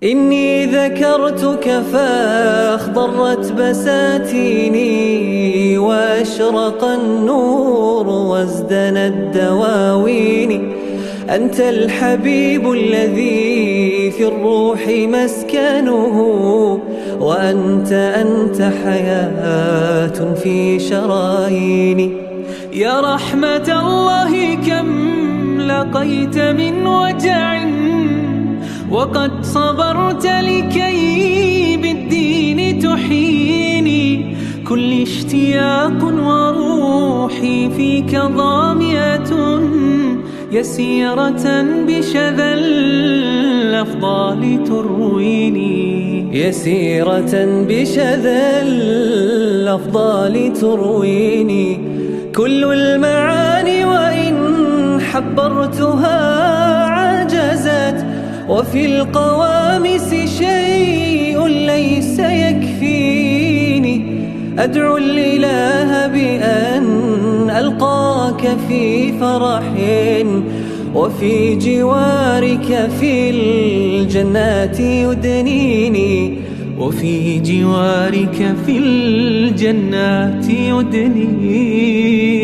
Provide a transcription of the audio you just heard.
إني ذكرتك فاخضرت بساتيني، وأشرق النور وازدنت دواويني. أنت الحبيب الذي في الروح مسكنه، وأنت حياة في شراييني. يا رحمة الله كم لقيت من وجع، وقد صبرت لكي بالدين تحييني. كل اشتياق وروحي فيك ضامية، يسيرة بشذا الأفضال ترويني. يسيرة بشذا الأفضال ترويني. كل المعاني وإن حبرتها عجزت، وفي القوامس شيء ليس يكفيني. أدعو الإله بأن ألقاك في فرح، وفي جوارك في الجنات يدنيني. وفي جوارك في الجنات يدنيني.